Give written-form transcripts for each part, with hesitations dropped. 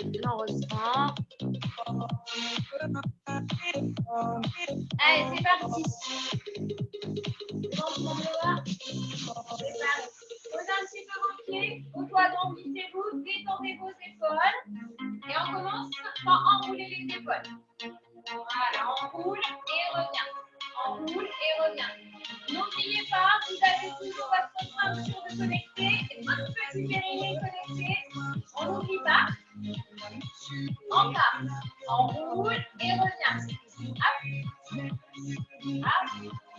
On ressent. Allez, c'est parti. On prend le bas. C'est parti. Posez un petit peu vos pieds. Vous agrandissez-vous, détendez vos épaules. Et on commence par enrouler les épaules. Voilà, enroule et revient. Enroule et revient. N'oubliez pas, vous avez toujours votre ceinture de connecté et votre petit périnée connecté. On n'oublie pas. Encore. Enroule et revient. Hop. Hop.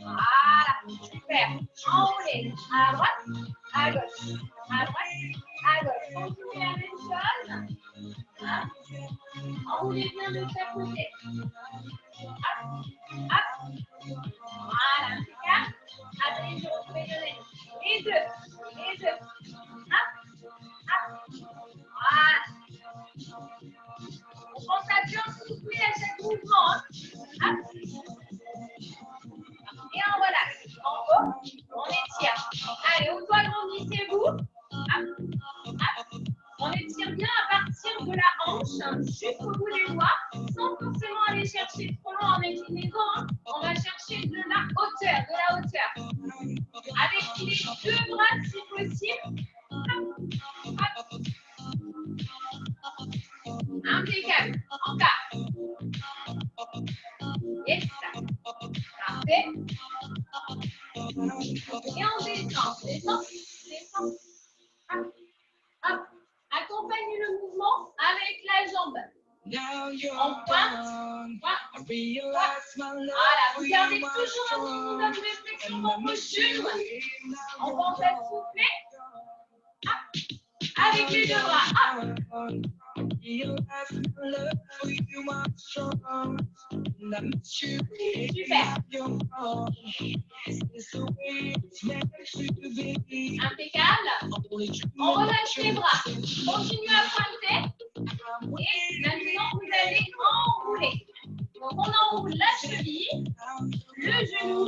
Voilà. Super. Enroulez. À droite, à gauche. À droite, à gauche. Continuez la même chose. Hop. Enroulez bien de chaque côté. Hop. Hop. Voilà. Impeccable. Après, je vais donner les deux. Les deux. Hop. Hop. Voilà. On pense à bien souffler à chaque mouvement. Hein. Et en voilà. En haut, on étire. Allez, auto-agrandissez-vous. On étire bien à partir de la hanche jusqu'au bout des doigts, sans forcément aller chercher trop loin en inclinaison. On va chercher de la hauteur. Avec les deux bras si possible. Impeccable. Encore. Yes. Parfait. Et on descend. Hop. Hop. Accompagne le mouvement avec la jambe. On pointe. Voilà. Vous gardez toujours un minimum de flexion dans vos genoux. On pense à souffler. Hop. Avec les deux bras. Hop. Super. Impeccable. On relâche les bras. Continuez à pointer. Et maintenant, vous allez enrouler. Donc, on enroule la cheville, le genou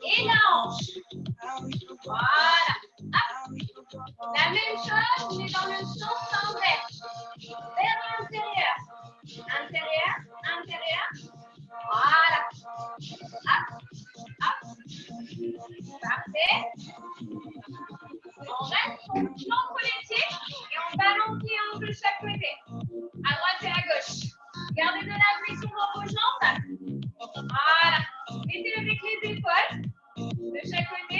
et la hanche. Voilà. Hop. La même chose, mais dans le sens inverse. Vers l'intérieur. Intérieur. Voilà. Hop. Parfait. On reste entre les pieds et on balance les hanches de chaque côté. À droite et à gauche. Gardez de la flexion dans vos jambes. Voilà. Mettez avec les épaules de chaque côté.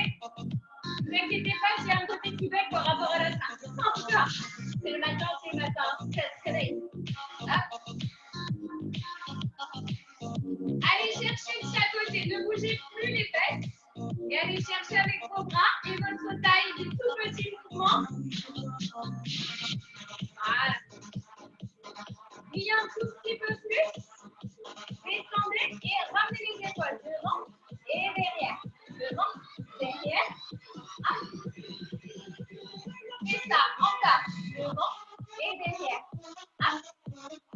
Ne vous inquiétez pas s'il y a un côté qui bug par rapport à la fin. Encore. C'est le matin. Réveille. Allez chercher de chaque côté. Ne bougez plus les fesses. Et allez chercher avec vos bras et votre taille des tout petits mouvements. Voilà. Il y a un tout petit peu plus. Descendez et ramenez les épaules devant et derrière. Devant, derrière. Hop. Et ça, encore. Devant et derrière. Hop.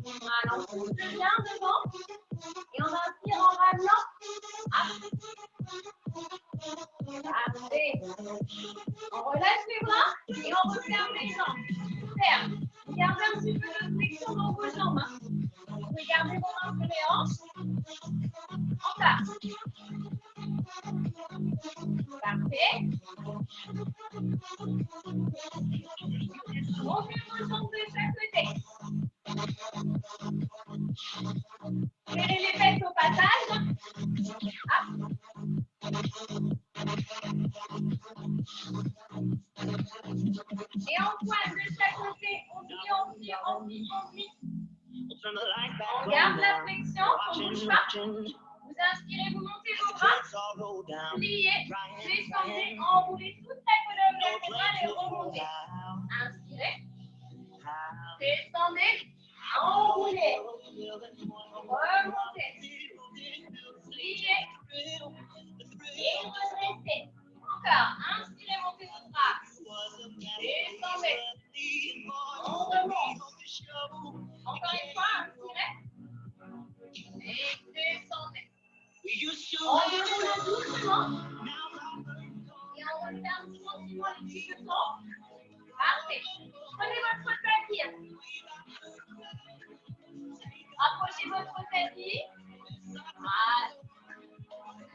Voilà, on pousse bien devant. Et on inspire en ramenant. Hop. Parfait. On relâche les bras et on referme les jambes. Ferme. Gardez un petit peu de flexion dans vos jambes. Vous pouvez garder vos mains sur les hanches. Encore. Parfait. Montez vos jambes de chaque côté. Serrez les fesses au passage. Hop. Et on pointe de chaque côté. On plie. On garde la flexion. On ne bouge pas. Vous inspirez, vous montez vos bras. Pliez. Descendez. Enroulez toute la colonne vertébrale et remontez. Inspirez. Descendez. Enroulez. Remontez. Pliez. Et redressez. Encore. Inspirez, montez votre bras. Descendez. On remonte. Encore une fois, inspirez. Et descendez. On remonte doucement. Et on referme tranquillement les petits boutons. Parfait. Prenez votre tapis.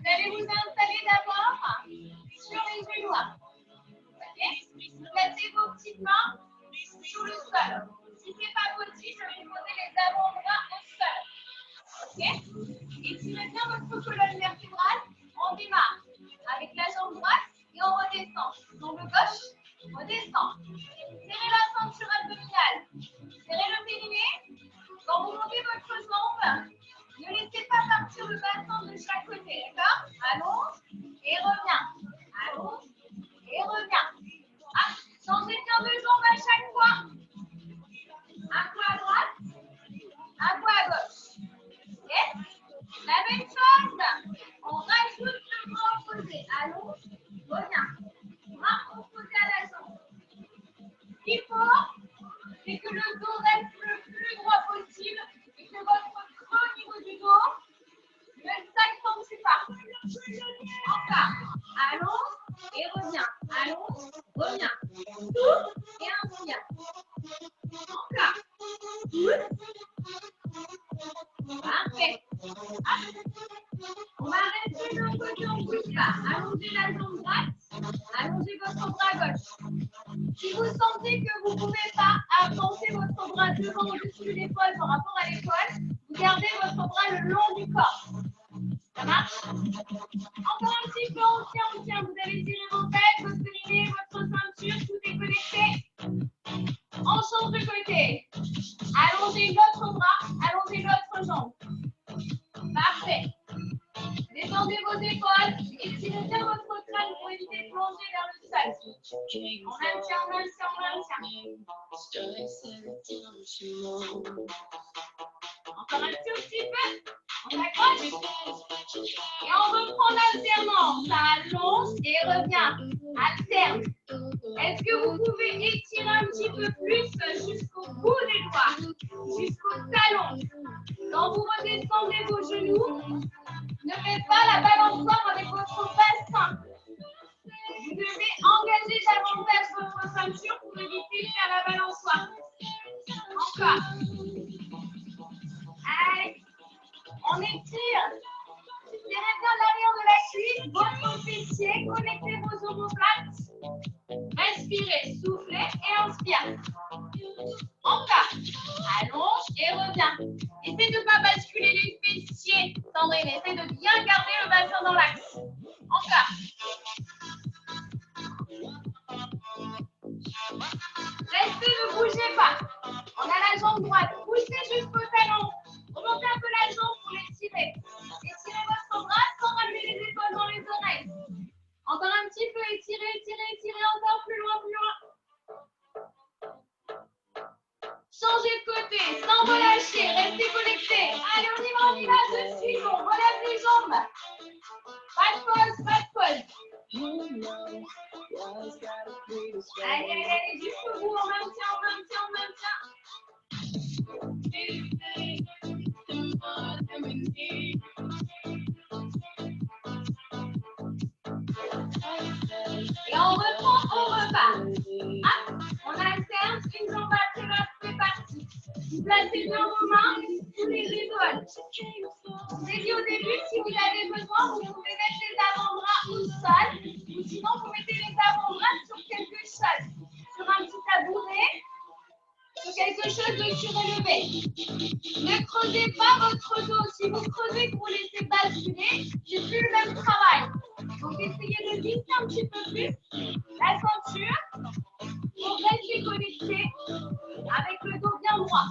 Vous allez vous installer d'abord sur les genoux. Ok? Placez vos petites mains sur le sol. Si ce n'est pas possible, vous posez les avant-bras au sol. Ok? Étirez bien votre colonne vertébrale. On démarre avec la jambe droite et on redescend. Jambe gauche, redescend. Serrez la ceinture abdominale. Serrez le périnée. Quand vous montez votre jambe, ne laissez pas partir le bassin de chaque côté, d'accord? Allonge et reviens. Allonge et reviens. Ah, changez bien de jambe à chaque fois. Un coup à droite, un coup à gauche. Okay? La même chose, on rajoute le bras opposé. Allonge, reviens. Bras opposé à la jambe. Ce qu'il faut, c'est que le dos reste le plus droit possible et que votre creux au niveau du dos ne s'accentue pas. Encore. Allonge et reviens. Allonge, reviens. Souffle et inspire. Encore. Parfait. On va rester de l'autre côté, on ne bouge pas. Allongez la jambe droite. Allongez votre bras gauche. Si vous sentez que vous ne pouvez pas avancer votre bras devant au-dessus de l'épaule par rapport à l'épaule, vous gardez votre bras le long du corps. Ça marche? Encore un petit peu, on tient. Vous allez tirer vos fesses, votre périnée, votre ceinture, tout est connecté. On change de côté. Allongez l'autre bras, allongez l'autre jambe. Parfait. Descendez vos épaules, étirez bien votre crâne pour éviter de plonger vers le sol. On maintient. Encore un tout petit peu. On s'accroche. Et on reprend l'alternance. Ça allonge et revient. Alterne. Est-ce que vous pouvez étirer un petit peu plus jusqu'au bout des doigts, jusqu'au talon? Quand vous redescendez vos genoux, ne faites pas la balançoire avec votre bassin. Vous devez engager davantage votre ceinture pour éviter de faire la balançoire. Encore. Allez. On étire. Tirez bien l'arrière de la cuisse, votre fessier, connectez vos omoplates. Respirez, soufflez et inspire. Encore. Allonge et reviens. Essayez de ne pas basculer les fessiers, Sandrine. Essayez de bien garder le bassin dans l'axe. Encore. Restez, ne bougez pas. On a la jambe droite. Poussez jusqu'au talon. Remontez un peu la jambe pour l'étirer. Étirez votre bras sans ramener les épaules dans les oreilles. Encore un petit peu, étirez, encore plus loin. Changez de côté, sans relâcher, restez connectés. Allez, on y va, je suis bon. Relève les jambes. Pas de pause. Allez, jusqu'au bout, on maintient. Et on reprend au repas. On alterne, une jambe après l'autre, c'est parti. Vous placez bien vos mains sous les épaules. Je vous ai dit au début, si vous avez besoin, vous pouvez mettre les avant-bras au sol, ou sinon vous mettez les avant-bras sur quelque chose, sur un petit tabouret, sur quelque chose de surélevé. Ne creusez pas votre dos. Si vous creusez, que vous laissez basculer, c'est plus le même travail. Donc essayez de lisser un petit peu plus la ceinture pour rester connecté avec le dos bien droit.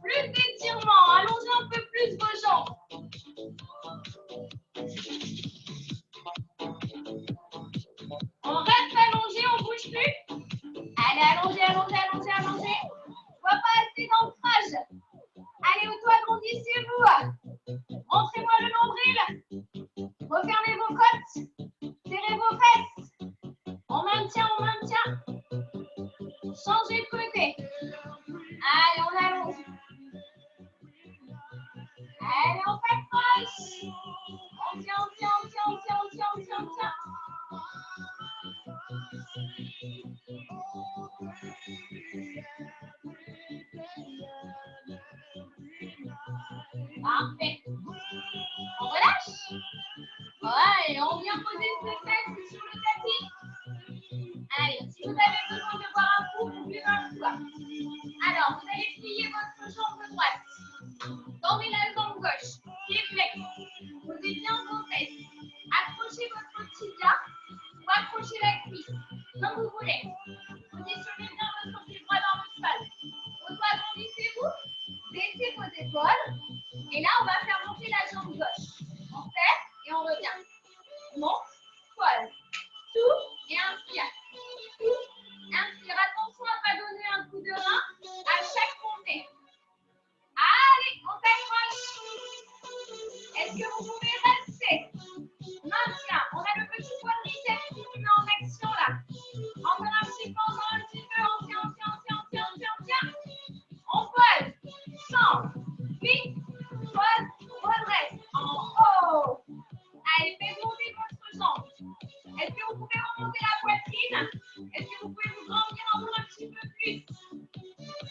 Plus d'étirement, allongez un peu plus vos jambes. On reste allongé, on ne bouge plus. Allez, allongez. Je ne vois pas assez d'ancrage. Allez, auto-agrandissez-vous. Montrez-moi le nombril. Refermez vos côtes. Serrez vos fesses. On maintient. Changez de côté. Allez, on allonge. Allez, on s'accroche. On tient. Parfait. On relâche. Voilà, et on vient poser ses fesses sur le tapis. Allez, si vous avez besoin de boire un coup, vous buvez un coup. Alors, vous allez plier votre jambe droite. Tendez la jambe gauche. Pied flex. Posez bien vos fesses. Accrochez votre tibia ou accrochez la cuisse, comme vous voulez. Positionnez bien votre pied droit dans le sol. Agrandissez-vous. Baissez vos épaules. Et là, on va faire monter la jambe gauche. On serre et on revient. Monte, pose. Souffle et inspire. Souffle, inspire. Attention à ne pas donner un coup de rein à chaque montée. Allez, on s'accroche. Est-ce que vous pouvez rester? Maintien. On a le petit point de biceps qui nous met en action là. Encore un petit peu, encore un petit peu. On tient, on tient, on tient, on tient, on tient, on tient. On pose. Chambre. Puis, pose, redresse. En haut. Allez, faites monter votre jambe. Est-ce que vous pouvez remonter la poitrine? Est-ce que vous pouvez vous grandir encore un petit peu plus?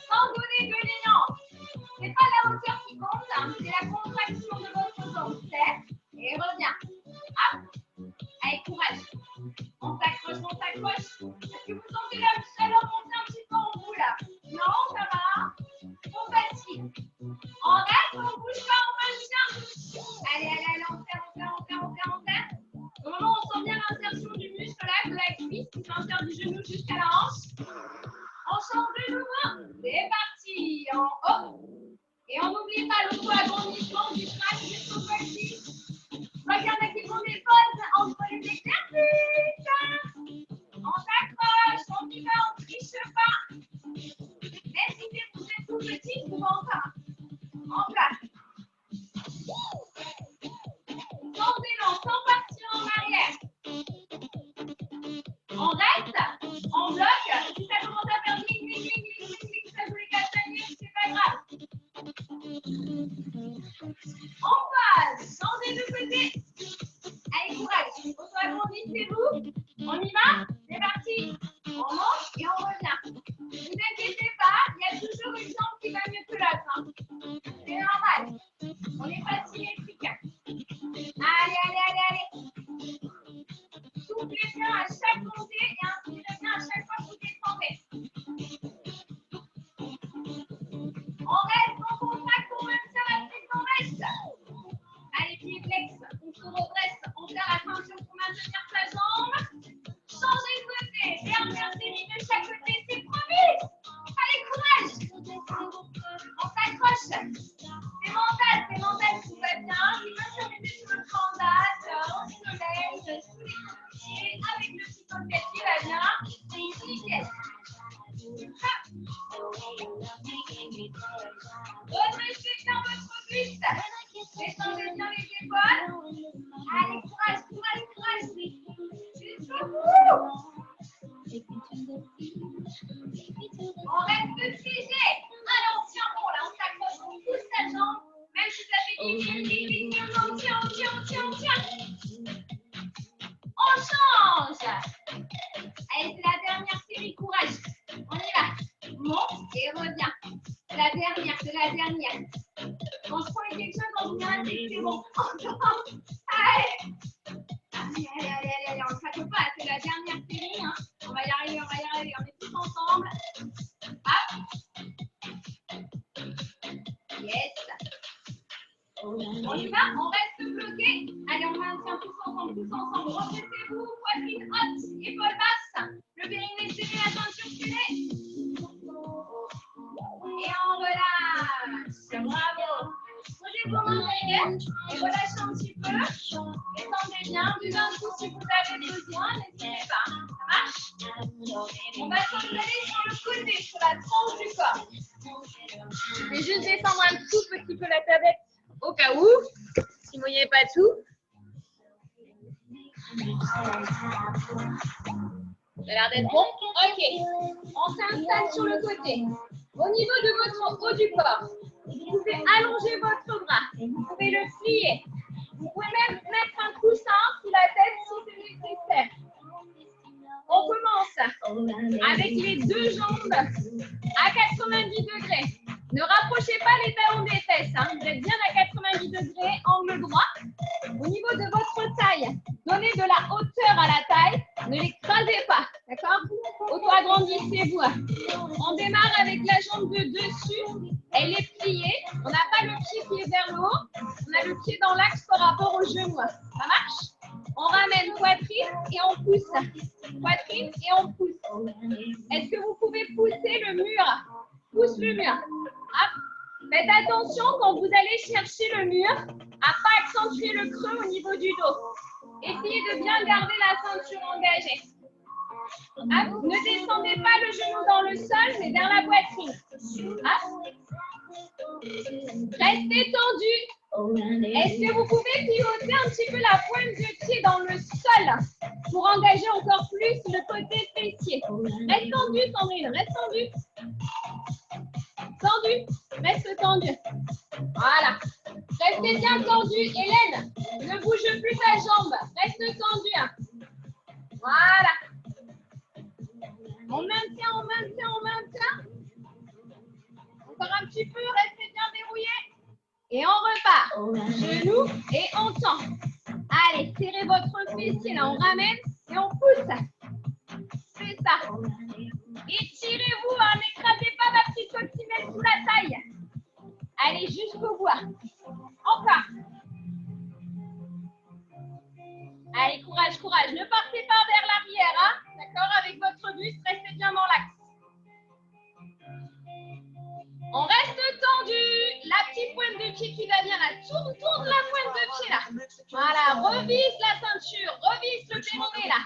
Sans donner de l'élan. Ce n'est pas la hauteur qui compte, hein, c'est la contraction de votre jambe. Serre et reviens. Hop. Allez, courage. On s'accroche, on s'accroche. Est-ce que vous sentez la chaleur monter un petit peu en vous là? Non, ça va? On fatigue. On reste, on bouge pas, on maintient. Allez, allez, allez, on serre, on serre, on serre, on serre, on serre. Au moment où on sent bien l'insertion du muscle là, de la cuisse, qui s'insère du genou jusqu'à la hanche. On change de nouveau. C'est parti. En haut. Et on n'oublie pas l'auto-agrandissement du crâne jusqu'au col-ci. Regardez qu'ils font des pauses entre les exercices. On s'accroche, on y va, on ne triche pas. Même si vous êtes tout petit, vous encore. En place. Sans élan, sans partir en arrière. On reste, on bloque. Si ça commence à faire clic, clic, clic, clic, clic, clic, ça vous les casse la nuit, c'est pas grave. On passe, changez de côté. Allez, courage. Auto-agrandissez-vous. On y va? C'est parti. On monte et on revient. Ne vous inquiétez pas, il y a toujours une jambe qui va mieux que l'autre. Hein. C'est normal. On n'est pas symétrique. Allez, allez, allez, allez. Soufflez bien à chaque montée et inspirez bien à chaque fois que vous descendez. On reste, on contracte, on maintient la prise, on reste. Allez, pied flex, on se redresse, on serre la ceinture pour maintenir sa jambe. Changez de côté, dernière série de chaque côté, c'est promis. Allez, courage. On s'accroche. C'est mental, tout va bien. Il va se remettre sur le bandage, au soleil, sous les pieds, avec le petit pocket qui va bien. C'est nickel. Redressez bien votre buste. Descendez bien les épaules. Allez, courage, courage, courage. Jusqu'au bout. On reste figé. Allez, on tient bon là, on s'accroche, on pousse sa jambe. Même si ça fait clic, on tient, on tient, on tient, on tient. On change. Allez, c'est la dernière série, courage. On y va. Monte et reviens. C'est la dernière. Quand je prends quelque chose, quand vous m'arrêtez, c'est bon. Allez. Allez, on ne craque pas, c'est la dernière série. Hein. On va y arriver, on est tous ensemble. Hop. Yes. On y va, on reste bloqué. Allez, on maintient tous ensemble. Redressez-vous, poitrine haute, épaule basse. Le périnée serré, la ceinture serrée. Et on relâche. Bravo. Posez vos mains derrière et relâchez un petit peu. Détendez bien. Buvez un coup si vous avez besoin. N'hésitez pas. Ça marche? On va s'installer sur le côté, sur la tronche du corps. Je vais juste descendre un tout petit peu la tablette au cas où. Si vous ne voyez pas tout. Ça a l'air d'être bon. Ok. On s'installe sur le côté. Au niveau de votre haut du corps, vous pouvez allonger votre bras. Vous pouvez le plier. Vous pouvez même mettre un coussin sous la tête si c'est nécessaire. On commence avec les deux jambes à 90 degrés. Ne rapprochez pas les talons des fesses. Hein. Vous êtes bien à 90 degrés, angle droit. Donnez de la hauteur à la taille. Ne l'écrasez pas. D'accord? Auto-agrandissez-vous. On démarre avec la jambe de dessus. Elle est pliée. On n'a pas le pied qui est vers le haut. On a le pied dans l'axe par rapport au genou. Ça marche? On ramène poitrine et on pousse. Poitrine et on pousse. Est-ce que vous pouvez pousser le mur? Pousse le mur. Hop. Faites attention quand vous allez chercher le mur à ne pas accentuer le creux au niveau du dos. Essayez de bien garder la ceinture engagée. Hop. Ne descendez pas le genou dans le sol, mais vers la poitrine. Hop. Restez tendu. Est-ce que vous pouvez pivoter un petit peu la pointe de pied dans le sol pour engager encore plus le côté fessier? Reste tendu, Sandrine, reste tendu. Tendu, reste tendu. Voilà. Restez bien tendu. Hélène, ne bouge plus ta jambe. Reste tendu. Voilà. On maintient, on maintient, on maintient. Encore un petit peu, restez bien dérouillé. Et on repart. Genoux et on tend. Allez, serrez votre fessier là, on ramène et on pousse. C'est ça. Étirez-vous, n'écrasez pas ma petite coccinelle sous la taille. Allez, jusqu'au bout. Encore. Allez, courage, courage. Ne partez pas vers l'arrière, d'accord? Avec votre buste, restez bien dans l'axe. On reste tendu. La petite pointe de pied qui va bien là. Tourne la pointe de pied là. Voilà, revisse la ceinture, revisse le péroné là.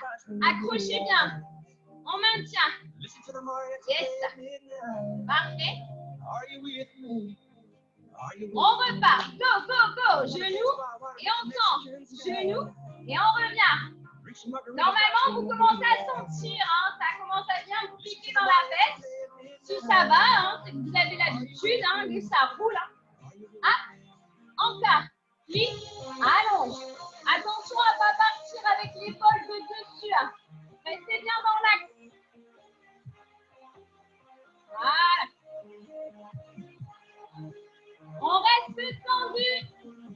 Accrochez bien. On maintient. Yes. Parfait. On repart. Go, go, go. Genoux et on tend. Genoux et on revient. Normalement, vous commencez à sentir, ça commence à bien vous piquer dans la fesse. Si ça va, c'est que vous avez l'habitude, que ça roule. Hop, encore. Plie, allonge. Attention à ne pas partir avec l'épaule de dessus. Restez bien dans l'axe. Voilà. On reste tendu.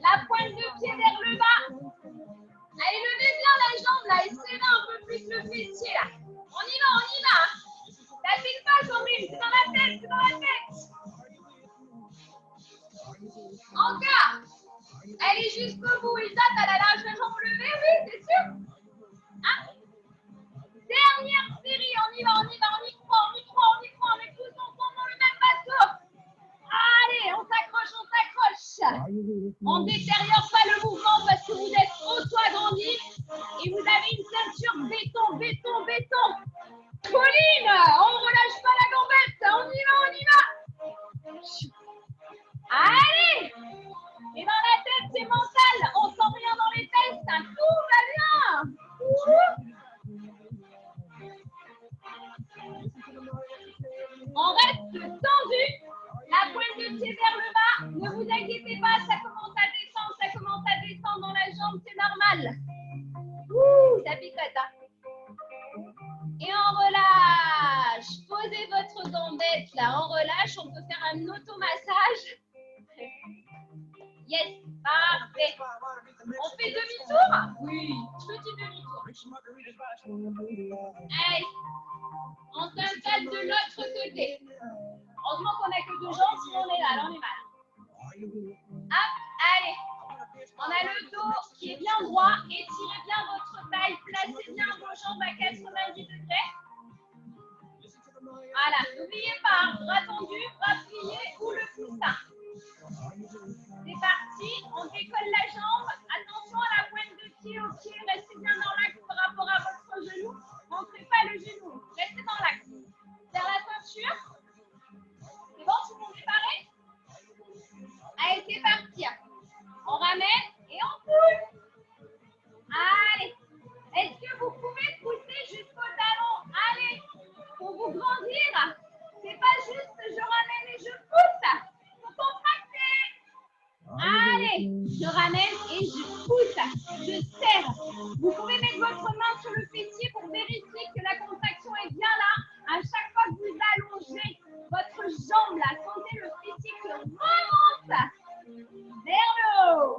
La pointe de pied vers le bas. Allez, levez bien la jambe là. Essayez un peu plus le fessier là. On y va, on y va. Tapez pas, Sandrine. C'est dans la tête, c'est dans la tête. Encore. Allez jusqu'au bout. Isa, t'as la large jambe levée, oui, c'est sûr. Dernière série. On y va, on y va. On y croit, on y croit, on y croit. On est tous ensemble dans le même bateau. Allez, on s'accroche, on s'accroche. On ne détériore pas le mouvement parce que vous êtes auto-agrandi et vous avez une ceinture béton, béton, béton. Pauline, on ne relâche pas la gambette. On y va, on y va. Allez. Et dans la tête, c'est mental. On sent rien dans les fesses. Tout va bien. On reste tendu. La pointe de pied vers le bas. Ne vous inquiétez pas, ça commence à descendre dans la jambe, c'est normal. Ça picote. Et on relâche. Posez votre gambette là, on relâche. On peut faire un automassage. Yes, parfait. On fait demi-tour? Oui, petit demi-tour. Allez, on s'installe de l'autre côté. Heureusement qu'on n'a que deux jambes, sinon on est là, on est mal. Hop, allez. On a le dos qui est bien droit. Étirez bien votre taille. Placez bien vos jambes à 90 degrés. Voilà, n'oubliez pas, bras tendu, bras pliés ou le coussin. C'est parti, on décolle la jambe. Attention à la pointe de pied au pied. Restez bien dans l'axe par rapport à votre genou. Ne montrez pas le genou. Restez dans l'axe. Vers la ceinture. C'est bon, tout le monde est paré? Allez, c'est parti. On ramène et on pousse. Allez. Est-ce que vous pouvez pousser jusqu'au talon? Allez. Pour vous grandir. C'est pas juste je ramène et je pousse. Faut contracter. Allez. Je ramène et je pousse. Je serre. Vous pouvez mettre votre main sur le fessier pour vérifier que la contraction est bien là. À chaque fois que vous allongez votre jambe là, sentez le fessier qui remonte vers le haut.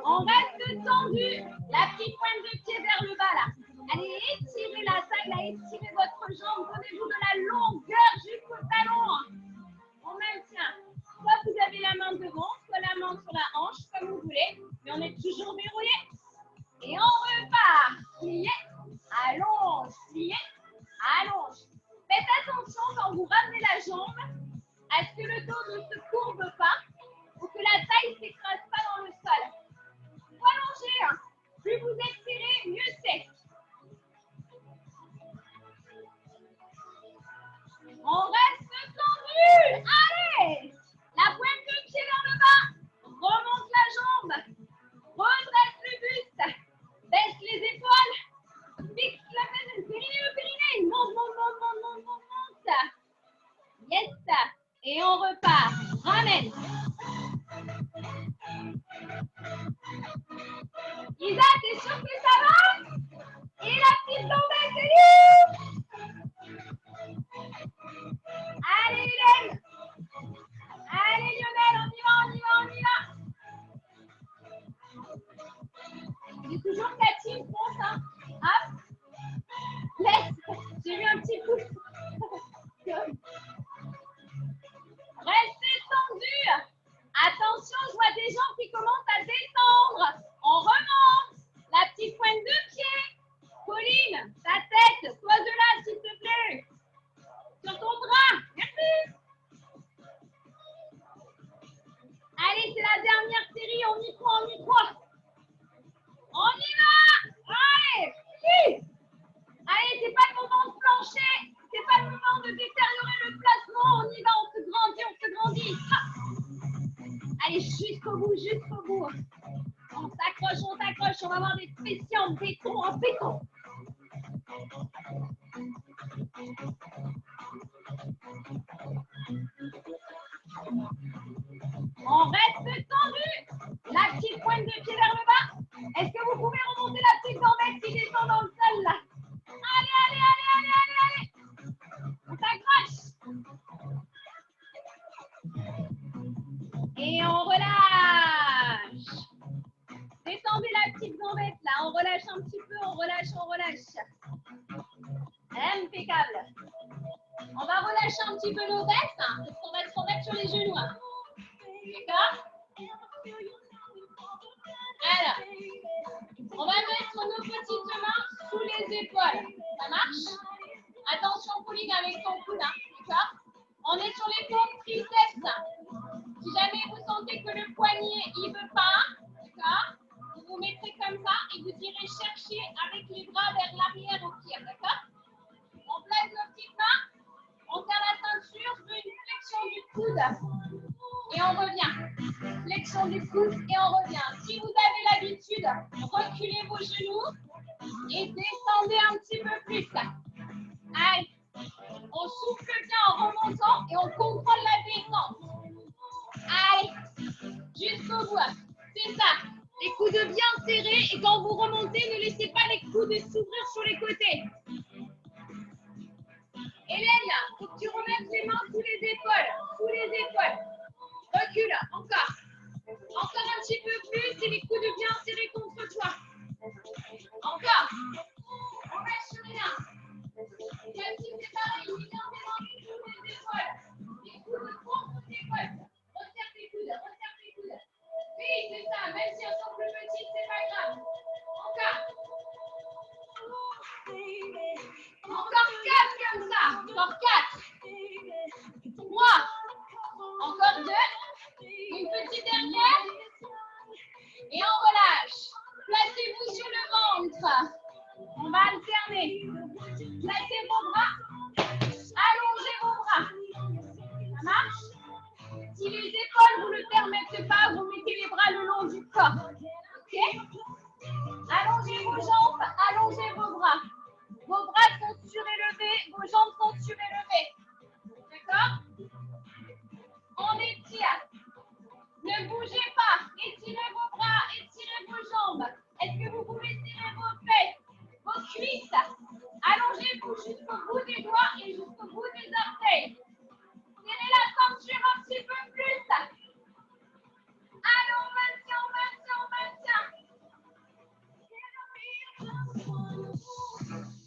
On reste tendu. La petite pointe de pied vers le bas là. Allez, étirez la taille, là, étirez votre jambe. Donnez-vous de la longueur jusqu'au talon. On maintient. Soit vous avez la main devant, soit la main sur la hanche, comme vous voulez. Mais on est toujours verrouillé. Et on repart. Plié, allonge, plié, allonge. Faites attention quand vous ramenez la jambe à ce que le dos ne se courbe pas ou que la taille ne s'écrase pas dans le sol. Faut allonger. Plus vous étirez, mieux c'est. On reste tendu. Allez. La pointe de pied vers le bas. Remonte la jambe. Redresse le buste. Baisse les épaules. Fixe le périnée. Monte, monte, monte, monte, monte, monte, monte. Yes. Et on repart. Ramène. Isa, t'es sûre que ça va? Et la petite tombée, c'est lui. Allez, Hélène. Allez, Lionel, on y va, on y va, on y va. J'ai toujours Cathy, fonce, hein. Hop. Laisse. J'ai eu un petit coup. Restez tendus. Attention, je vois des gens qui commencent à descendre. On remonte. La petite pointe de pied. Pauline, ta tête, pose là, s'il te plaît. Sur ton bras. Merci. Allez, c'est la dernière série. On y croit, on y croit. On y va. Allez. Oui. Allez, c'est pas le moment de plancher. C'est pas le moment de détériorer le placement. On y va, on se grandit, on se grandit. Ah. Allez, jusqu'au bout, jusqu'au bout. On s'accroche, on va avoir des fessiers en béton, en béton. On reste tendu. La petite pointe de pied vers le bas. Est-ce que vous pouvez remonter la petite gambette qui descend dans le sol là? Allez, allez, allez, allez, allez, allez. On s'accroche. Et on relâche. Descendez la petite gambette là. On relâche un petit peu, on relâche, on relâche. Impeccable. On va relâcher un petit peu nos fesses, hein, parce qu'on va se remettre sur les genoux. Hein. D'accord? Alors, on va mettre nos petites mains sous les épaules. Ça marche? Attention, Pauline, avec ton coude. Hein, d'accord? On est sur les paumes triceps. Si jamais vous sentez que le poignet, il ne veut pas, d'accord? Vous vous mettrez comme ça et vous irez chercher avec les bras vers l'arrière au pied. D'accord? On place nos petites mains. On serre la ceinture, je veux une flexion du coude et on revient. Flexion du coude et on revient. Si vous avez l'habitude, reculez vos genoux et descendez un petit peu plus. Allez, on souffle bien en remontant et on contrôle la descente. Allez, jusqu'au bout. C'est ça. Les coudes bien serrés et quand vous remontez, ne laissez pas les coudes s'ouvrir sur les côtés. Hélène, il faut que tu remettes les mains sous les épaules. Sous les épaules. Recule, encore. Encore un petit peu plus et les coudes bien serrés contre toi. Encore. On reste sur rien. Cathy, c'est pareil. Il vient des mains sous les épaules. Les coudes contre tes épaules. Resserre tes coudes, resserre tes coudes. Oui, c'est ça. Même si elles sont plus petites, c'est pas grave. Encore. Encore 4 comme ça. Encore 4. 3. Encore 2. Une petite dernière. Et on relâche. Placez-vous sur le ventre. On va alterner. Placez vos bras. Allongez vos bras. Ça marche? Si les épaules ne vous le permettent pas, vous mettez les bras le long du corps. Ok? Allongez vos jambes, allongez vos bras. Vos bras sont surélevés, vos jambes sont surélevées. D'accord? On étire. Ne bougez pas.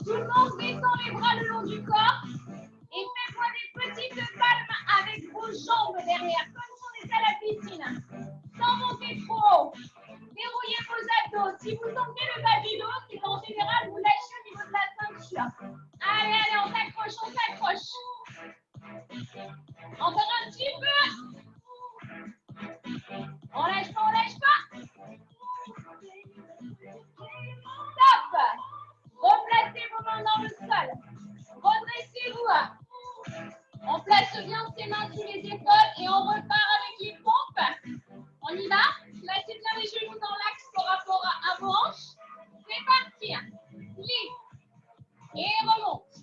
Tout le monde descend les bras le long du corps. Et faites-moi des petites palmes avec vos jambes derrière, comme si on était à la piscine. Sans monter trop haut. Dérouillez vos abdos. Si vous sentez le bas du dos, c'est qu'en général, vous lâchez au niveau de la ceinture. Allez, allez, on s'accroche, on s'accroche. Encore un petit peu. On lâche pas, on lâche pas. Stop. Replacez vos mains dans le sol. Redressez-vous. On place bien ses mains sous les épaules et on repart avec les pompes. On y va. Placez bien les genoux dans l'axe par rapport à vos hanches. C'est parti. Lift. Et remonte.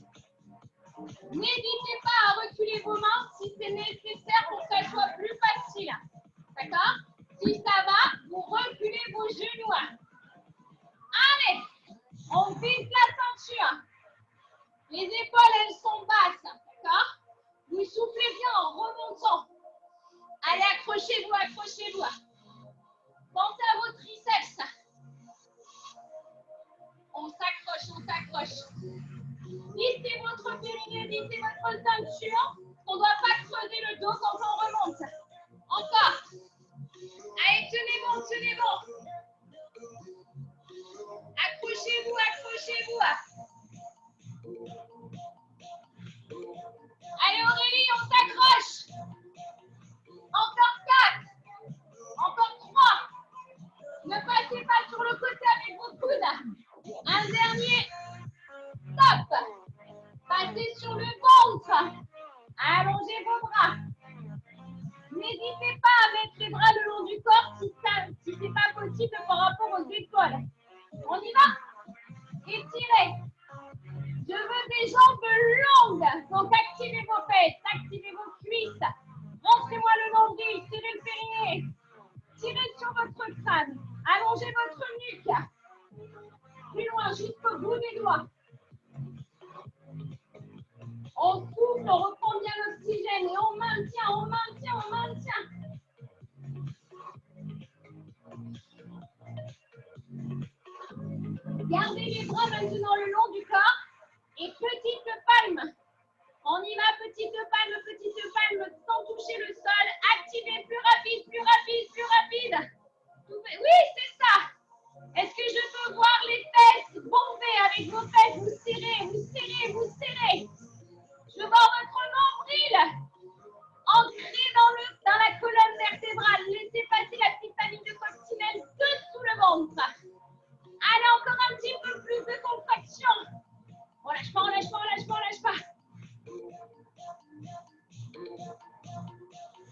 N'hésitez pas à reculer vos mains si c'est nécessaire pour que ça soit plus facile. D'accord? Si ça va, vous reculez vos genoux. Allez, on vise la ceinture. Les épaules, elles sont basses. D'accord? Vous soufflez bien en remontant. Allez, accrochez-vous, accrochez-vous. Pensez à vos triceps. On s'accroche, on s'accroche. Lissez votre périnée, lissez votre ceinture. On ne doit pas creuser le dos quand on remonte. Encore. Allez, tenez bon, tenez bon. Accrochez-vous, accrochez-vous. Allez Aurélie, on s'accroche. Encore 4. Encore 3. Ne passez pas sur le côté avec vos coudes. Un dernier. Stop. Passez sur le ventre. Allongez vos bras. N'hésitez pas à mettre les bras le long du corps si ce n'est pas possible par rapport aux épaules. On y va. Étirez. Je veux des jambes longues. Donc activez vos fesses, activez vos cuisses. Rentrez-moi le nombril, tirez le périnée. Tirez sur votre crâne. Allongez votre nuque. Plus loin, jusqu'au bout des doigts. On souffle, on reprend bien l'oxygène et on maintient, on maintient, on maintient. Gardez les bras maintenant le long du corps et petite palme. On y va, petite palme, sans toucher le sol. Activez, plus rapide, plus rapide, plus rapide. Oui, c'est ça. Est-ce que je peux voir les fesses bomber avec vos fesses? Vous serrez, vous serrez, vous serrez. Je vois votre nombril ancré dans la colonne vertébrale. Laissez passer la petite famille de coccinelle dessous le ventre. Allez, encore un petit peu plus de contraction. On lâche pas, on lâche pas, on lâche pas, on lâche pas.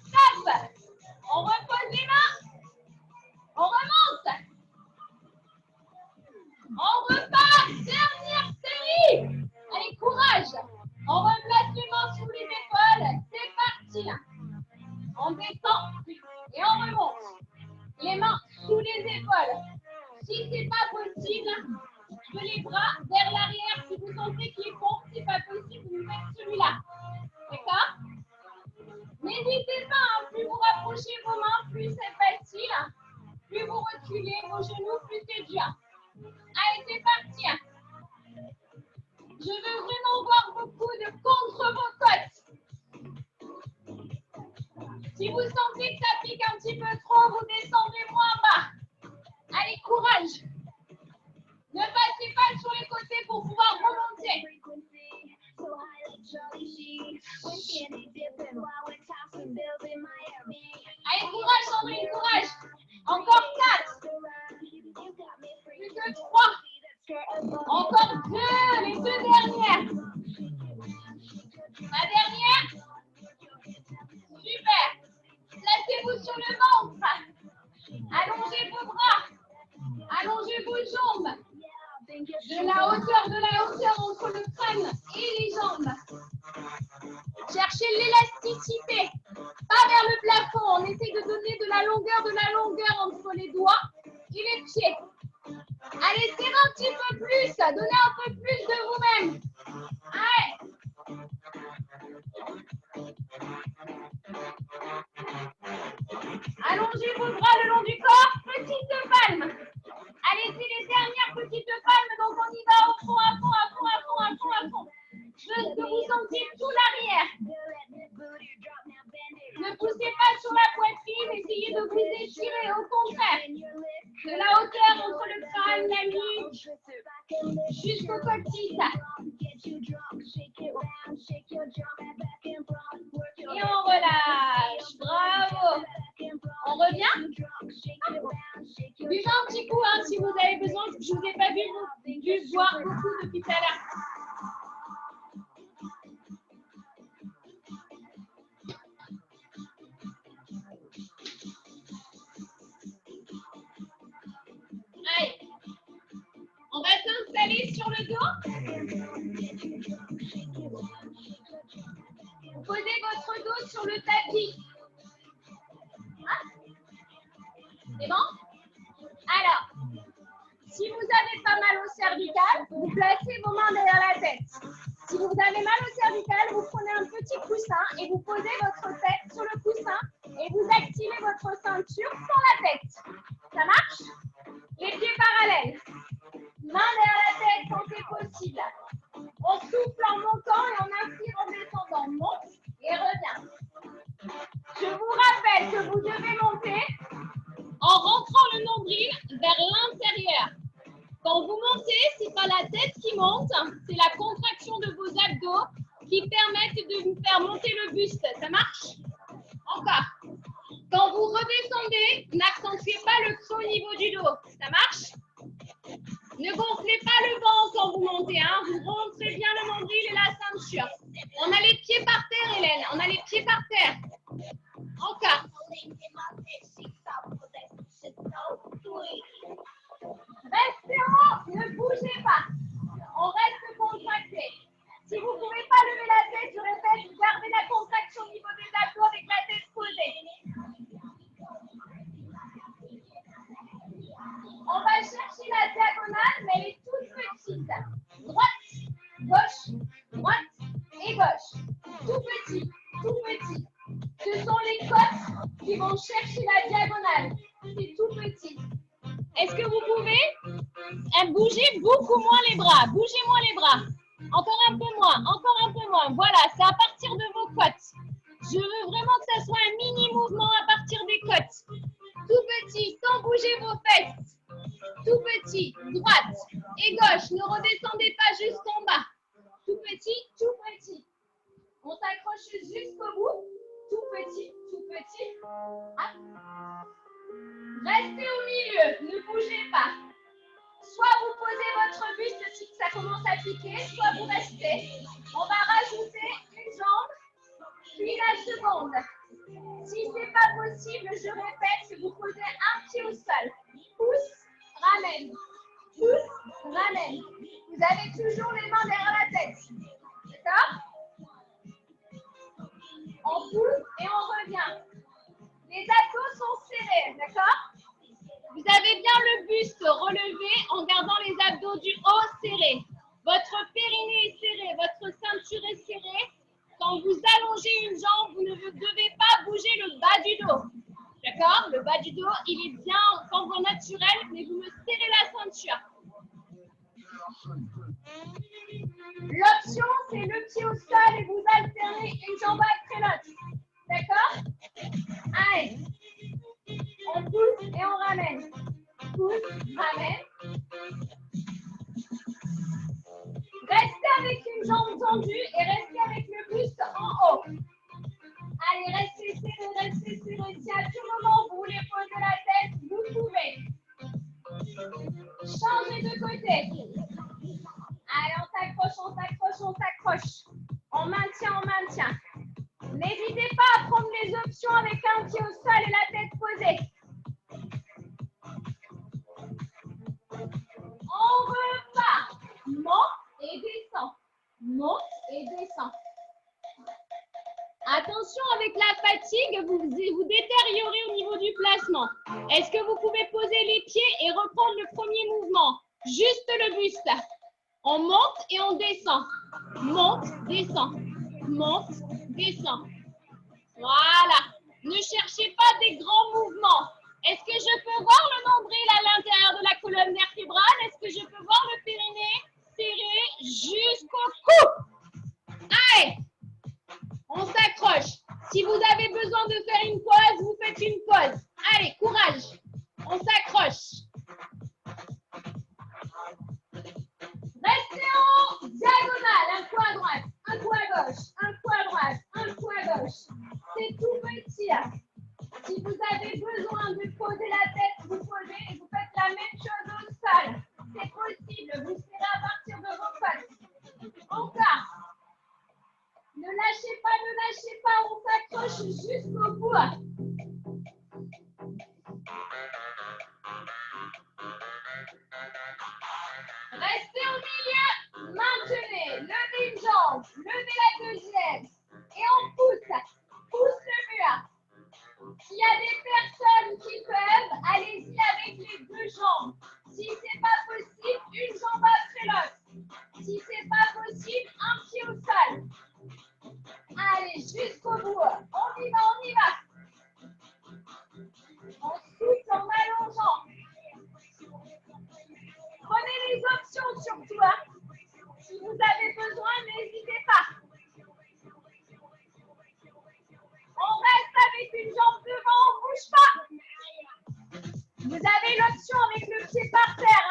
Stop. On repose les mains. On remonte. On repart. Dernière série. Allez, courage. On replace les mains sous les épaules. C'est parti. On descend et on remonte. Les mains sous les épaules. Si ce n'est pas possible, je veux les bras vers l'arrière. Si vous sentez qu'il est bon, ce n'est pas possible, vous faites celui-là. D'accord? N'hésitez pas, hein, plus vous rapprochez vos mains, plus c'est facile. Plus vous reculez vos genoux, plus c'est dur. Allez, c'est parti. Je veux vraiment voir vos coudes contre vos côtes. Si vous sentez que ça pique un petit peu trop, vous descendez moins bas. Allez, courage. Ne passez pas sur les côtés pour pouvoir remonter. Allez, courage Sandrine, courage. Encore 4. Plus que 3. Encore 2, les 2 dernières. La dernière. Super. Placez-vous sur le ventre. Allongez vos bras. Allongez vos jambes. De la hauteur entre le crâne et les jambes. Cherchez l'élasticité. Pas vers le plafond. On essaie de donner de la longueur entre les doigts et les pieds. Allez, serrez un petit peu plus. Donnez un peu plus de vous-même. Allez. Allongez vos bras le long du corps. Petite palme. Allez-y, les dernières petites palmes. Donc, on y va au fond, à fond, à fond, à étirez, au contraire. De la hauteur entre le crâne, la nuque, jusqu'au coccyx. Et on relâche. Bravo. On revient. Buvez un petit coup hein, si vous avez besoin. Je ne vous ai pas vu boire beaucoup depuis tout à l'heure. Allez. On va s'installer sur le dos. Vous posez votre dos sur le tapis. Hein? C'est bon? Alors, si vous n'avez pas mal au cervical, vous placez vos mains derrière la tête. Si vous avez mal au cervical, vous prenez un petit coussin et vous posez votre tête sur le coussin et vous activez votre ceinture sans la tête. Ça marche? Les pieds parallèles. Main derrière la tête quand c'est possible. On souffle en montant et on inspire en descendant. On monte et revient. Je vous rappelle que vous devez monter en rentrant le nombril vers l'intérieur. Quand vous montez, ce n'est pas la tête qui monte, c'est la contraction de vos abdos qui permettent de vous faire monter le buste. Ça marche? Encore. Quand vous redescendez, n'accentuez pas le creux au niveau du dos. Ça marche? Ne gonflez pas le ventre quand vous montez. Hein. Vous rentrez bien le nombril et la ceinture. On a les pieds par terre, Hélène. On a les pieds par terre. Encore. Restez haut, ne bougez pas. On reste contracté. Si vous ne pouvez pas lever la tête, je répète, gardez la contraction au niveau des abdos avec la tête posée. On va chercher la diagonale, mais elle est toute petite. Droite, gauche et gauche. Tout petit, tout petit. Ce sont les côtes qui vont chercher la diagonale. C'est tout petit. Est-ce que vous pouvez bouger beaucoup moins les bras? Bougez moins les bras. Encore un peu moins, encore un peu moins. Voilà, c'est à partir de vos côtes. Je veux vraiment que ça soit un mini mouvement à partir des côtes. Tout petit, sans bouger vos fesses. Tout petit, droite et gauche. Ne redescendez pas jusqu'en bas. Tout petit, tout petit. On s'accroche jusqu'au bout. Tout petit, tout petit. Hop. Restez au milieu, ne bougez pas. Soit vous posez votre buste si ça commence à piquer, soit vous restez. On va rajouter une jambe, puis la seconde. Si ce n'est pas possible, je répète, vous posez un pied au sol. Pousse, ramène. Pousse, ramène. Vous avez toujours les mains derrière la tête. D'accord? On pousse et on revient. Les abdos sont serrés, d'accord? Vous avez bien le buste relevé en gardant les abdos du haut serrés. Votre périnée est serré, votre ceinture est serrée. Quand vous allongez une jambe, vous ne devez pas bouger le bas du dos. D'accord? Le bas du dos, il est bien en cambre naturel, mais vous me serrez la ceinture. L'option, c'est le pied au sol et vous alternez une jambe après l'autre. D'accord? Allez. On pousse et on ramène. Pousse, ramène. Restez avec une jambe tendue et restez avec le buste en haut. Allez, restez serré, restez serré. Si à tout moment vous voulez poser la tête, vous pouvez. Changez de côté. Allez, on s'accroche, on s'accroche, on s'accroche. On maintient, on maintient. N'hésitez pas à prendre les options avec un pied au sol et la tête posée. On repart. Monte et descend. Monte et descend. Attention avec la fatigue, vous détériorez au niveau du placement. Est-ce que vous pouvez poser les pieds et reprendre le premier mouvement? Juste le buste. On monte et on descend. Monte, descend. Monte, descend. Voilà. Ne cherchez pas des grands mouvements. Est-ce que je peux voir le nombril à l'intérieur de la colonne vertébrale? Est-ce que je peux voir le périnée serré jusqu'au cou? Allez, on s'accroche. Si vous avez besoin de faire une pause, vous faites une pause. Allez, courage. Restez au milieu. Maintenez. Levez une jambe. Levez la deuxième. Et on pousse. Pousse le mur. S'il y a des personnes qui peuvent, allez-y avec les deux jambes. Si ce n'est pas possible, une jambe après l'autre. Si ce n'est pas possible, un pied au sol. Allez, jusqu'au bout. On y va, on y va. On souffle en allongeant. Prenez les options surtout. Si vous avez besoin, n'hésitez pas. On reste avec une jambe devant, on ne bouge pas. Vous avez l'option avec le pied par terre.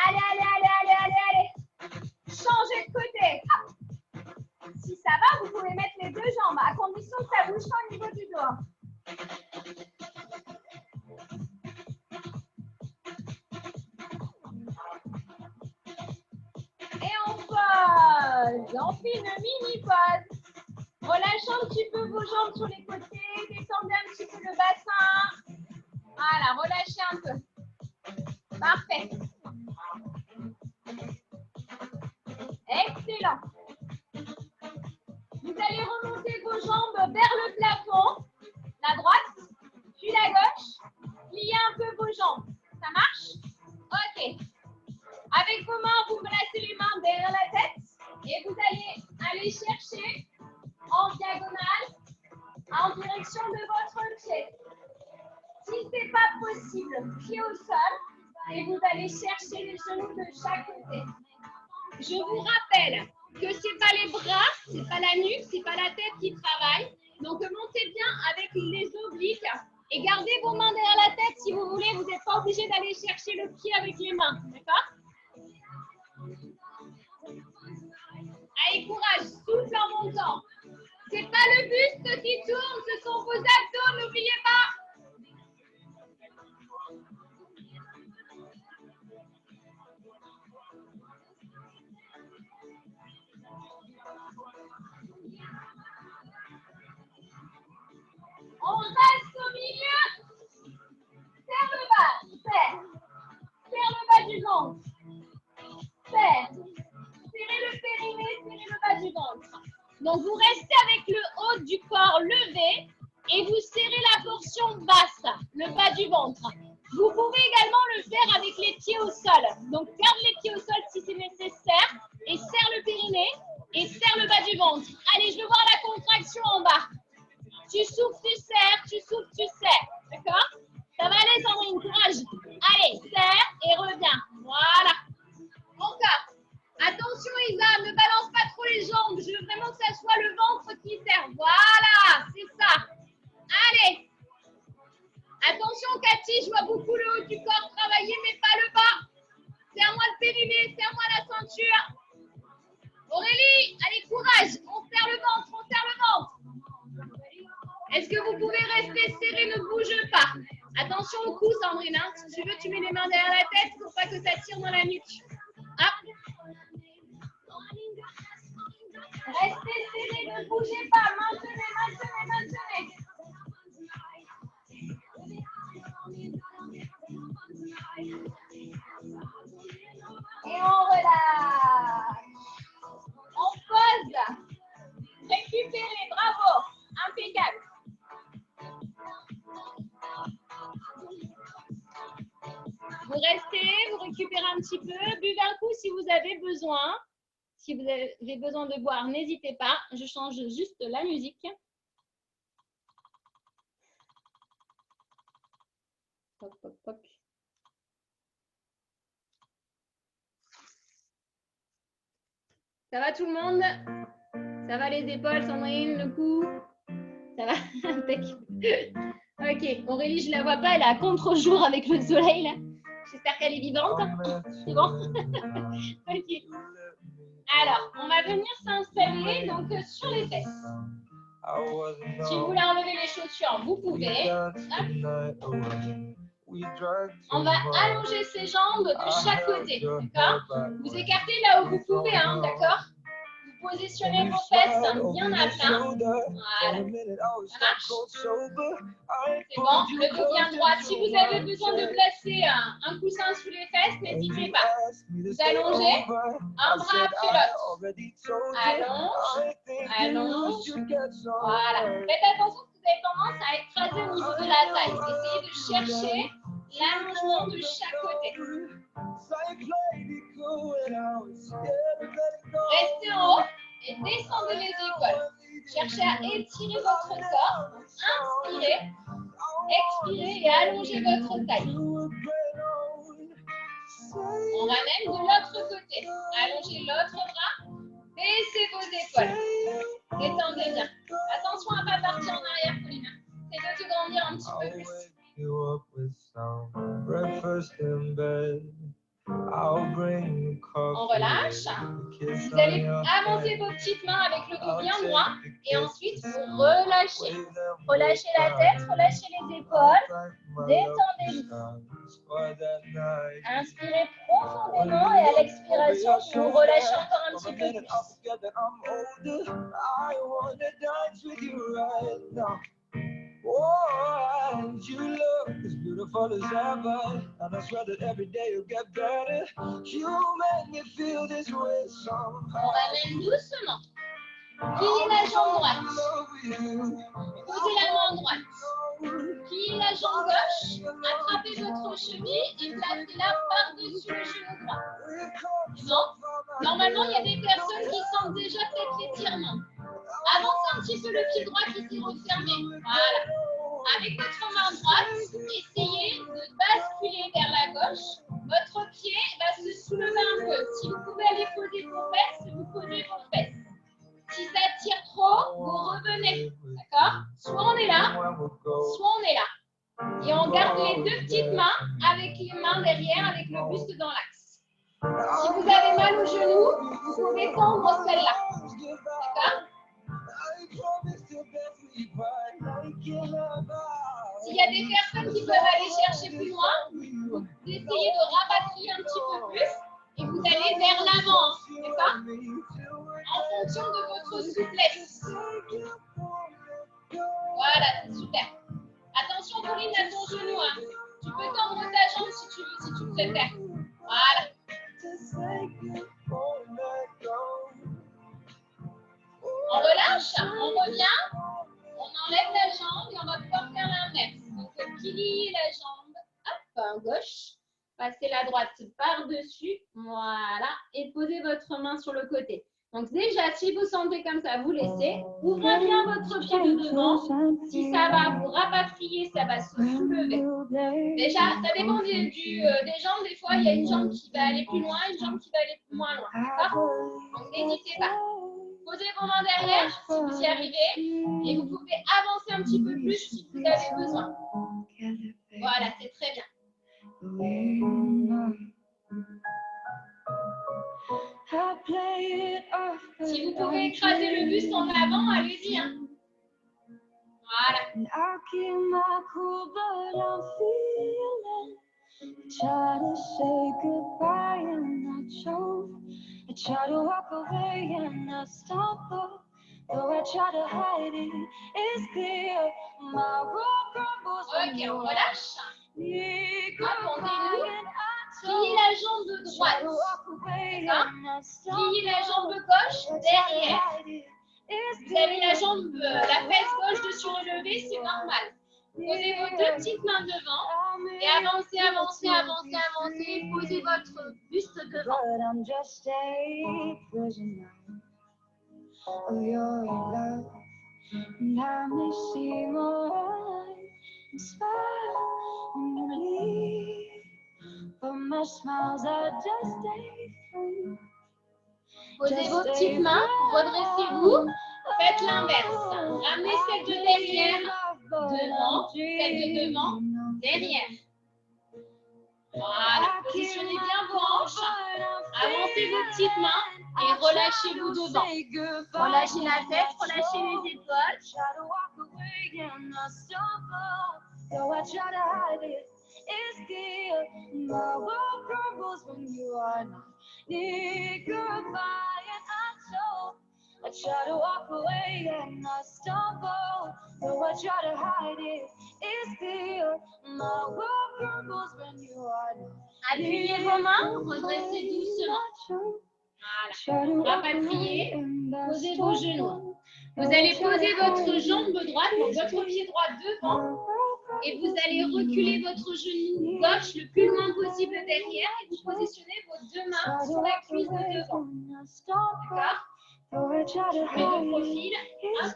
Allez, allez, allez, allez, allez, allez. Changez de côté. Si ça va, vous pouvez mettre les deux jambes, à condition que ça ne bouge pas au niveau du dos. Et on pose. On fait une mini-pause. Relâchez un petit peu vos jambes sur les côtés. Détendez un petit peu le bassin. Voilà, relâchez un peu. Parfait. Excellent. Vous allez remonter vos jambes vers le plafond. La droite, puis la gauche. Pliez un peu vos jambes. Ça marche? Ok. Avec vos mains, vous placez les mains derrière la tête. Et vous allez aller chercher en diagonale en direction de votre pied. Si ce n'est pas possible, pied au sol. Et vous allez chercher les genoux de chaque côté. Je vous rappelle que ce n'est pas les bras, ce n'est pas la nuque, ce n'est pas la tête qui travaille. Donc montez bien avec les obliques et gardez vos mains derrière la tête si vous voulez. Vous n'êtes pas obligé d'aller chercher le pied avec les mains. D'accord? Allez, courage, souffle en montant. Ce n'est pas le buste qui tourne, ce sont vos abdos, n'oubliez pas. On reste au milieu. Serre le bas. Serre. Serre le bas du ventre. Serre. Serrez le périnée, serrez le bas du ventre. Donc vous restez avec le haut du corps levé et vous serrez la portion basse, le bas du ventre. Vous pouvez également le faire avec les pieds au sol. Donc garde les pieds au sol si c'est nécessaire et serre le périnée et serre le bas du ventre. Allez, je veux voir la contraction en bas. Tu souffles, tu serres, tu souffles, tu serres. D'accord? Ça va aller, Sandrine, courage. Allez, serre et reviens. Voilà. Encore. Attention, Isa, ne balance pas trop les jambes. Je veux vraiment que ça soit le ventre qui serre. Voilà, c'est ça. Allez. Attention, Cathy, je vois beaucoup le haut du corps travailler, mais pas le bas. Serre-moi le périnée, serre-moi la ceinture. Aurélie, allez, courage. On serre le ventre, on serre le ventre. Est-ce que vous pouvez rester serré, ne bouge pas? Attention au cou, Sandrine. Hein. Si tu veux, tu mets les mains derrière la tête pour pas que ça tire dans la nuque. Hop. Restez serré, ne bougez pas. Maintenez, maintenez, maintenez. Et on relâche. On pose. Récupérez, bravo. Impeccable. Vous restez, vous récupérez un petit peu, buvez un coup si vous avez besoin. Si vous avez besoin de boire, n'hésitez pas. Je change juste la musique. Hop, hop, hop. Ça va tout le monde? Ça va les épaules, Sandrine, le cou? Ça va? Ok, Aurélie, je ne la vois pas, elle est à contre-jour avec le soleil là. J'espère qu'elle est vivante. C'est bon? Ok. Alors, on va venir s'installer donc sur les fesses. Si vous voulez enlever les chaussures, vous pouvez. Hop. On va allonger ses jambes de chaque côté, d'accord? Vous écartez là où vous pouvez, hein, d'accord? Vous positionnez vos fesses bien à plat. Voilà. Ça marche? C'est bon. Le dos bien droit. Si vous avez besoin de placer un coussin sous les fesses, n'hésitez pas. Vous allongez, un bras après l'autre. Allonge, allonge. Voilà. Faites attention que vous avez tendance à écraser au niveau de la taille. Essayez de chercher l'allongement de chaque côté. Restez en haut et descendez les épaules. Cherchez à étirer votre corps. Inspirez, expirez et allongez votre taille. On ramène de l'autre côté. Allongez l'autre bras. Baissez vos épaules. Détendez bien. Attention à ne pas partir en arrière, Paulina. Essayez de te grandir un petit peu plus. On relâche. Vous allez avancer vos petites mains avec le dos bien droit et ensuite vous relâchez. Relâchez la tête, relâchez les épaules. Détendez-vous. Inspirez profondément et à l'expiration, vous relâchez encore un petit peu plus. Oh, you look as beautiful as ever, and I swear that every day you'll get better. You make me feel this way somehow. On ramène doucement. Pliez la jambe droite. Posez la main droite. Pliez la jambe gauche. Attrapez votre cheville et placez-la par-dessus le genou droit. Non. Normalement, il y a des personnes qui sentent déjà peut-être l'étirement. Avancez un petit peu le pied droit qui s'est refermé. Voilà. Avec votre main droite, essayez de basculer vers la gauche. Votre pied va se soulever un peu. Si vous pouvez aller poser vos fesses, vous posez vos fesses. Si ça tire trop, vous revenez. D'accord? Soit on est là, soit on est là. Et on garde les deux petites mains avec les mains derrière, avec le buste dans l'axe. Si vous avez mal au genou, vous pouvez tendre celle-là. D'accord? S'il y a des personnes qui peuvent aller chercher plus loin, vous essayez de rapatrier un petit peu plus et vous allez vers l'avant. D'accord? En fonction de votre souplesse. Voilà, c'est super. Attention, Pauline, à ton genou. Hein. Tu peux tendre ta jambe si tu veux, si tu préfères. Voilà. On relâche, on revient, on enlève la jambe et on va pouvoir faire l'inverse. Donc, pliez la jambe, hop, gauche, passez la droite par-dessus, voilà, et posez votre main sur le côté. Donc déjà, si vous sentez comme ça, vous laissez. Ouvrez bien votre pied de devant. Si ça va vous rapatrier, ça va se soulever. Déjà, ça dépend des jambes. Des fois, il y a une jambe qui va aller plus loin, une jambe qui va aller moins loin. D'accord? Donc n'hésitez pas. Posez vos mains derrière si vous y arrivez. Et vous pouvez avancer un petit peu plus si vous avez besoin. Voilà, c'est très bien. Si vous pouvez écraser le buste en avant, allez-y. Hein. Voilà. Ok, on relâche. Hop, on dénoue. Pliez la jambe droite. Pliez la jambe gauche derrière. Vous avez la fesse gauche de surélever, c'est normal. Posez vos deux petites mains devant et avancez, avancez, avancez, avancez. Posez votre buste devant. Posez vos petites mains, redressez-vous, faites l'inverse. Ramenez celle de derrière, devant, celle de devant, derrière. Voilà, positionnez bien vos hanches, avancez vos petites mains et relâchez-vous devant. Relâchez la tête, relâchez les épaules. I try to walk away and I stumble. Though I try to hide it, it's clear. My world crumbles when you are not. Appuyez vos mains, redressez doucement. Voilà. Rapatriez, posez vos genoux. Vous allez poser votre jambe droite, donc votre pied droit devant. Et vous allez reculer votre genou gauche le plus loin possible derrière. Et vous positionnez vos deux mains sur la cuisse de devant. D'accord? Je mets de profil. Hop.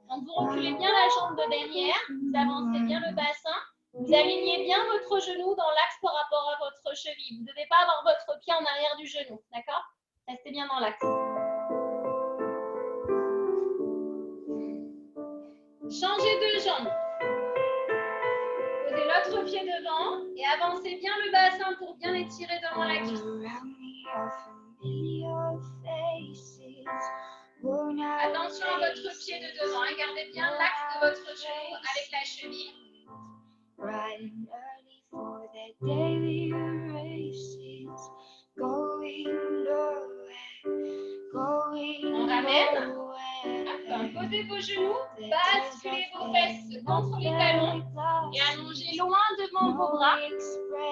Donc vous reculez bien la jambe de derrière. Vous avancez bien le bassin. Vous alignez bien votre genou dans l'axe par rapport à votre cheville. Vous ne devez pas avoir votre pied en arrière du genou. D'accord? Restez bien dans l'axe. Changez de jambe. Posez l'autre pied devant et avancez bien le bassin pour bien étirer devant la cuisse. Attention à votre pied de devant et gardez bien l'axe de votre genou avec la cheville. On ramène. Posez vos genoux, basculez vos fesses contre les talons et allongez loin devant vos bras.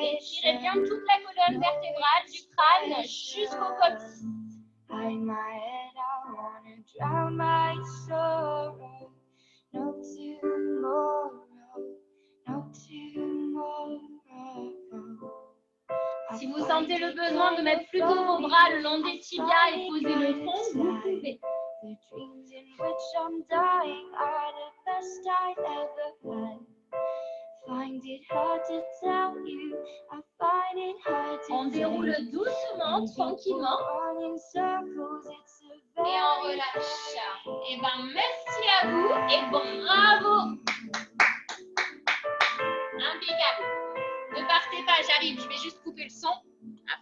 Étirez bien toute la colonne vertébrale du crâne jusqu'au coccyx. Si vous sentez le besoin de mettre plutôt vos bras le long des tibias et poser le fond, vous pouvez. On déroule doucement, tranquillement. Et on relâche. Et bien, merci à vous et bravo. Impeccable. Ne partez pas, j'arrive. Je vais juste couper le son. Hop.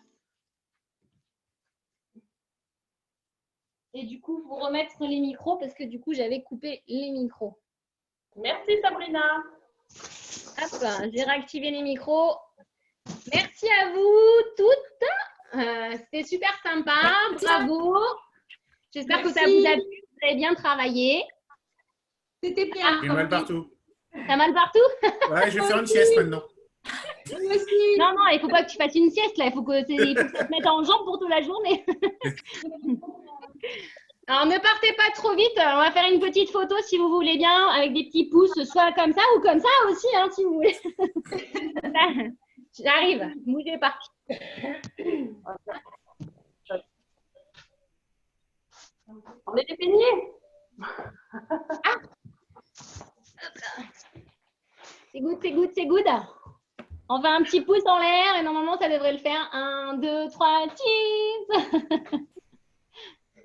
Et du coup, vous remettre les micros parce que du coup, j'avais coupé les micros. Merci Sabrina. Hop, j'ai réactivé les micros. Merci à vous toutes. C'était super sympa. Bravo. J'espère que ça vous a plu. Vous avez bien travaillé. C'était bien. J'ai mal partout. T'as mal partout? Ouais, je vais faire une sieste maintenant. Moi aussi. Non, il ne faut pas que tu fasses une sieste là. Il faut que ça te mette en jambe pour toute la journée. Alors, ne partez pas trop vite. On va faire une petite photo si vous voulez bien, avec des petits pouces, soit comme ça ou comme ça aussi, hein, si vous voulez. J'arrive. Bougez pas. On est des peignés. Ah. C'est good, c'est good, c'est good. On fait un petit pouce en l'air et normalement, ça devrait le faire. 1, 2, 3, cheese.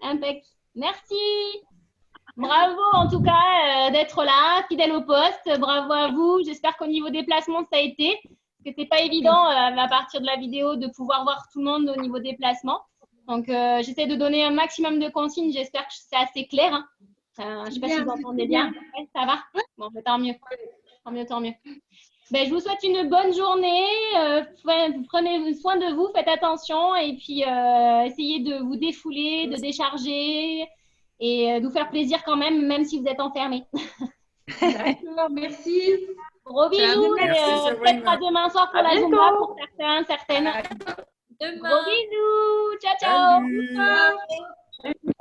Impec. Merci. Bravo en tout cas d'être là, fidèle au poste. Bravo à vous. J'espère qu'au niveau des placements, ça a été. Parce que c'est pas évident à partir de la vidéo de pouvoir voir tout le monde au niveau des placements. Donc, j'essaie de donner un maximum de consignes. J'espère que c'est assez clair. Hein. Je ne sais pas si vous entendez bien. Ouais, ça va? Bon, mais tant mieux. Tant mieux, tant mieux. Ben, je vous souhaite une bonne journée. Prenez soin de vous, faites attention et puis essayez de vous défouler, de décharger et de vous faire plaisir quand même, même si vous êtes enfermés. D'accord, merci. Gros bisous et peut-être à demain soir pour la Zumba pour certains, certaines. Demain. Gros bisous. Ciao, ciao. Salut. Ciao.